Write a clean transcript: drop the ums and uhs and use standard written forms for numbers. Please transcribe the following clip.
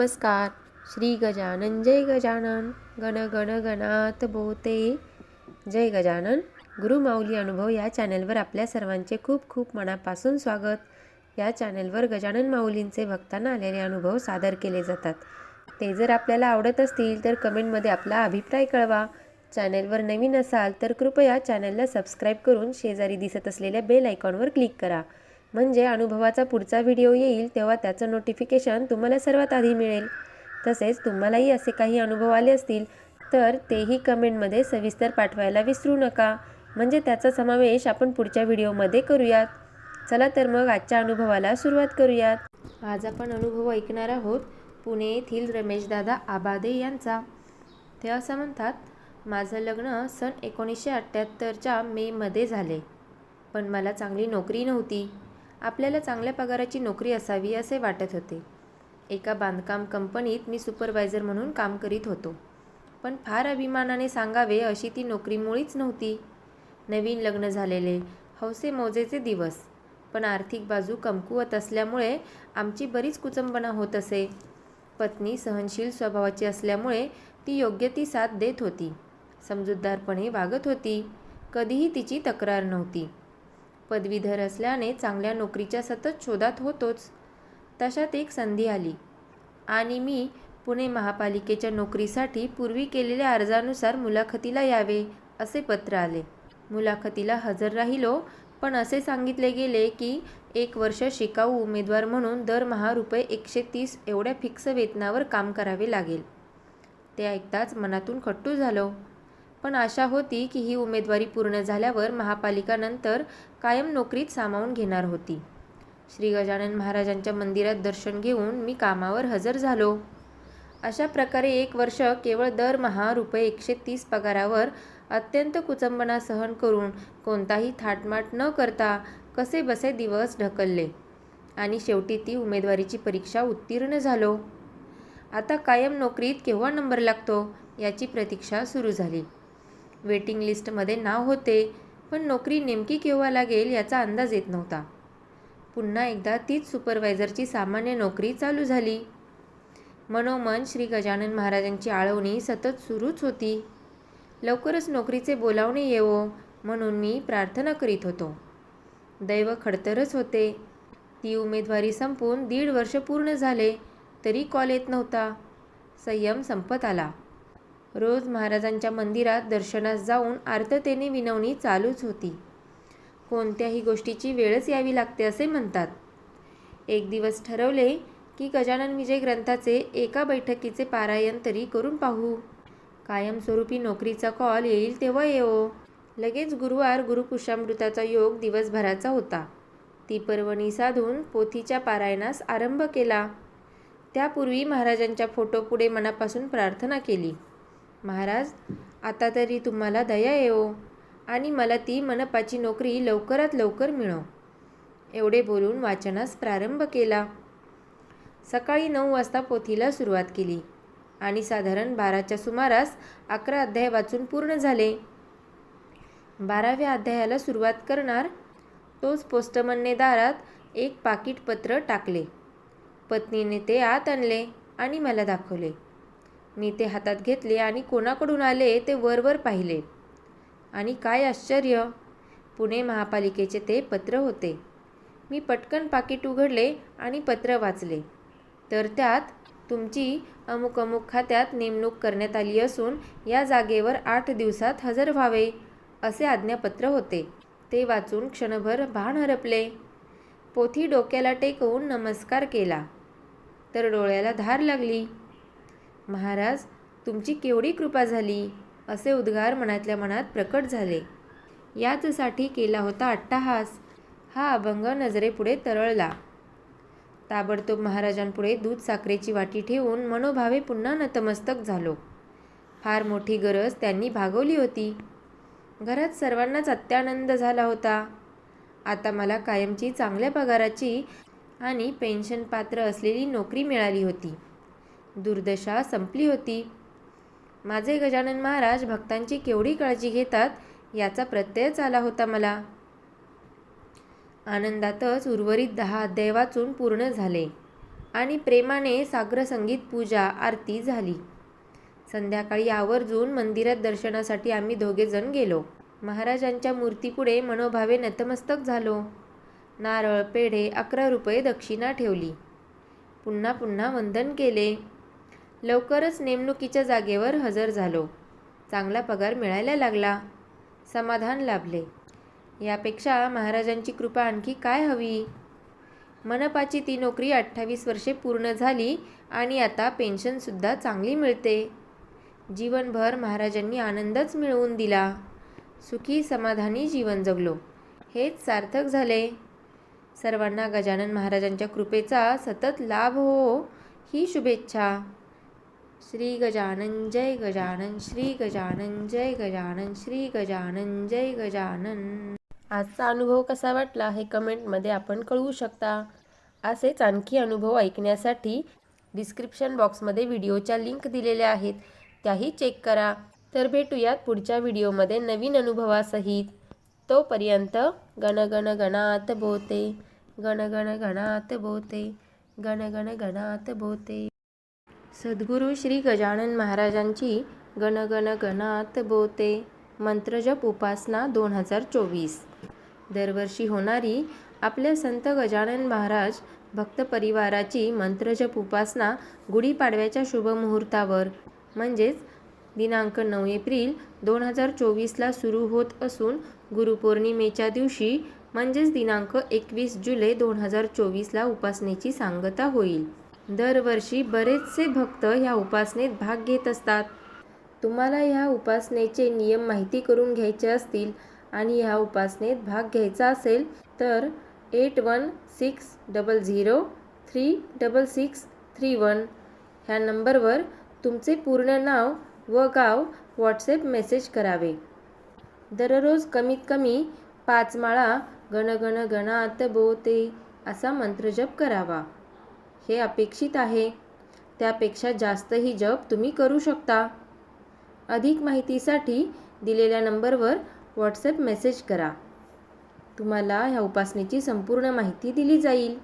नमस्कार. श्री गजानन जय गजानन गण गण गणात बोते. जय गजानन. गुरुमाऊली अनुभव या चॅनलवर आपल्या सर्वांचे खूप खूप मनापासून स्वागत. या चॅनलवर गजानन माऊलींचे भक्तांना आलेले अनुभव सादर केले जातात. ते जर आपल्याला आवडत असतील तर कमेंटमध्ये आपला अभिप्राय कळवा. चॅनलवर नवीन असाल तर कृपया चॅनलला सबस्क्राईब करून शेजारी दिसत असलेल्या बेल आयकॉनवर क्लिक करा. म्हणजे अनुभवाचा पुढचा व्हिडिओ येईल तेव्हा त्याचं नोटिफिकेशन तुम्हाला सर्वात आधी मिळेल. तसेच तुम्हालाही असे काही अनुभव आले असतील तर तेही कमेंटमध्ये सविस्तर पाठवायला विसरू नका. म्हणजे त्याचा समावेश आपण पुढच्या व्हिडिओमध्ये करूयात. चला तर मग आजच्या अनुभवाला सुरुवात करूयात. आज आपण अनुभव ऐकणार आहोत पुणे येथील रमेशदादा आबादे यांचा. ते असं म्हणतात, माझं लग्न सन 1978च्या मेमध्ये झाले. पण मला चांगली नोकरी नव्हती. आपल्याला चांगल्या पगाराची नोकरी असावी असे वाटत होते. एका बांधकाम कंपनीत मी सुपरवायझर म्हणून काम करीत होतो. पण फार अभिमानाने सांगावे अशी ती नोकरी मुळीच नव्हती. नवीन लग्न झालेले, हौसे मौजेचे दिवस. पण आर्थिक बाजू कमकुवत असल्यामुळे आमची बरीच कुचंबना होत असे. पत्नी सहनशील स्वभावाची असल्यामुळे ती योग्य ती साथ देत होती. समजूतदारपणे वागत होती. कधीही तिची तक्रार नव्हती. पदवीधर असल्याने चांगल्या नोकरीच्या सतत शोधात होतोच. तशात एक संधी आली आणि मी पुणे महापालिकेच्या नोकरीसाठी पूर्वी केलेल्या अर्जानुसार मुलाखतीला यावे असे पत्र आले. मुलाखतीला हजर राहिलो, पण असे सांगितले गेले की 1 वर्ष शिकाऊ उमेदवार म्हणून दरमहा ₹130 एवढ्या फिक्स वेतनावर काम करावे लागेल. ते ऐकताच मनातून खट्टू झालो. पण आशा होती की ही उमेदवारी पूर्ण झाल्यावर महापालिका नंतर कायम नोकरीत सामावून घेणार होती. श्री गजानन महाराजांच्या मंदिरात दर्शन घेऊन मी कामावर हजर झालो. अशा प्रकारे 1 वर्ष केवळ दरमहा ₹130 पगारावर अत्यंत कुचंबना सहन करून कोणताही थाटमाट न करता कसेबसे दिवस ढकलले आणि शेवटी ती उमेदवारीची परीक्षा उत्तीर्ण झालो. आता कायम नोकरीत केव्हा नंबर लागतो याची प्रतीक्षा सुरू झाली. वेटिंग लिस्टमध्ये नाव होते, पण नोकरी नेमकी केव्हा लागेल याचा अंदाज येत नव्हता. पुन्हा एकदा तीच सुपरवायझरची सामान्य नोकरी चालू झाली. मनोमन श्री गजानन महाराजांची आळवणी सतत सुरूच होती. लवकरच नोकरीचे बोलावणे येवो म्हणून मी प्रार्थना करीत होतो. दैव खडतरच होते. ती उमेदवारी संपून 1.5 वर्ष पूर्ण झाले तरी कॉल येत नव्हता. संयम संपत आला. रोज महाराजांच्या मंदिरात दर्शनास जाऊन आर्ततेने विनवणी चालूच होती. कोणत्याही गोष्टीची वेळच यावी लागते असे म्हणतात. एक दिवस ठरवले की गजानन विजय ग्रंथाचे एका बैठकीचे पारायण तरी करून पाहू. कायमस्वरूपी नोकरीचा कॉल येईल तेव्हा येवो. लगेच गुरुवार गुरुपुष्यामृताचा योग दिवसभराचा होता. ती पर्वणी साधून पोथीच्या पारायणास आरंभ केला. त्यापूर्वी महाराजांच्या फोटोपुढे मनापासून प्रार्थना केली. महाराज, आता तरी तुम्हाला दया येवो आणि मला ती मनपाची नोकरी लवकरात लवकर मिळो. एवढे बोलून वाचनास प्रारंभ केला. सकाळी 9 वाजता पोथीला सुरुवात केली आणि साधारण 12च्या सुमारास 11 अध्याय वाचून पूर्ण झाले. 12व्या अध्यायाला सुरुवात करणार तोच पोस्टमनने दारात एक पाकीट पत्र टाकले. पत्नीने ते आत आणले आणि मला दाखवले. मी ते हातात घेतले आणि कोणाकडून आले ते वरवर पाहिले. आणि काय आश्चर्य, पुणे महापालिकेचे ते पत्र होते. मी पटकन पाकीट उघडले आणि पत्र वाचले. तर त्यात तुमची अमुक अमुक खात्यात नेमणूक करण्यात आली असून या जागेवर 8 दिवसात हजर व्हावे असे आज्ञापत्र होते. ते वाचून क्षणभर भान हरपले. पोथी डोक्याला टेकवून नमस्कार केला तर डोळ्याला धार लागली. महाराज, तुमची केवढी कृपा झाली असे उद्गार मनातल्या मनात प्रकट झाले. याचसाठी केला होता अट्टाहास हा अभंग नजरेपुढे तरळला. ताबडतोब महाराजांपुढे दूध साखरेची वाटी ठेवून मनोभावे पुन्हा नतमस्तक झालो. फार मोठी गरज त्यांनी भागवली होती. घरात सर्वांनाच अत्यानंद झाला होता. आता मला कायमची चांगल्या पगाराची आणि पेन्शन पात्र असलेली नोकरी मिळाली होती. दुर्दशा संपली होती. माझे गजानन महाराज भक्तांची केवढी काळजी घेतात याचा प्रत्ययच आला होता मला. आनंदातच उर्वरित 10 अध्याय वाचून पूर्ण झाले. आणि प्रेमाने साग्रसंगीत पूजा आरती झाली. संध्याकाळी आवर्जून मंदिरात दर्शनासाठी आम्ही दोघेजण गेलो. महाराजांच्या मूर्तीपुढे मनोभावे नतमस्तक झालो. नारळ, पेढे, 11 रुपये दक्षिणा ठेवली. पुन्हा पुन्हा वंदन केले. लवकरच नेमणुकीच्या जागेवर हजर झालो. चांगला पगार मिळायला लागला. समाधान लाभले. यापेक्षा महाराजांची कृपा आणखी काय हवी. मनपाची ती नोकरी 28 वर्षे पूर्ण झाली आणि आता पेन्शनसुद्धा चांगली मिळते. जीवनभर महाराजांनी आनंदच मिळवून दिला. सुखी समाधानी जीवन जगलो. हेच सार्थक झाले. सर्वांना गजानन महाराजांच्या कृपेचा सतत लाभ हो ही शुभेच्छा. श्री गजानन जय गजानन, श्री गजानन जय गजानन, श्री गजानन जय गजानन. आजचा अनुभव कसा वाटला हे कमेंटमध्ये आपण कळवू शकता. असेच आणखी अनुभव ऐकण्यासाठी डिस्क्रिप्शन बॉक्समध्ये व्हिडिओच्या लिंक दिलेल्या आहेत, त्याही चेक करा. तर भेटूयात पुढच्या व्हिडिओमध्ये नवीन अनुभवासहित. तोपर्यंत गण गण गणात बोते, गण गण गणात बोते, गण गण गणात बोते. सद्गुरू श्री गजानन महाराजांची गण गण गणात बोते मंत्रजप उपासना 2024. दरवर्षी होणारी आपल्या संत गजानन महाराज भक्त परिवाराची मंत्रजप उपासना गुढीपाडव्याच्या शुभमुहूर्तावर म्हणजेच दिनांक 9 एप्रिल 2024ला सुरू होत असून गुरुपौर्णिमेच्या दिवशी म्हणजेच दिनांक 21 जुलै 2024ला उपासनेची सांगता होईल. दरवर्षी बरेचसे भक्त ह्या उपासनेत भाग घेत असतात. तुम्हाला ह्या उपासनेचे नियम माहिती करून घ्यायचे असतील आणि ह्या उपासनेत भाग घ्यायचा असेल तर 8160036631 ह्या नंबरवर तुमचे पूर्ण नाव व गाव व्हॉट्सॲप मेसेज करावे. दररोज कमीत कमी 5 माळा गण गण गणात बोते असा मंत्रजप करावा. हे अपेक्षित आहे. त्यापेक्षा जास्तही जप तुम्ही करू शकता. अधिक माहितीसाठी दिलेल्या नंबरवर व्हॉट्सॲप मेसेज करा. तुम्हाला ह्या उपासनेची संपूर्ण माहिती दिली जाईल.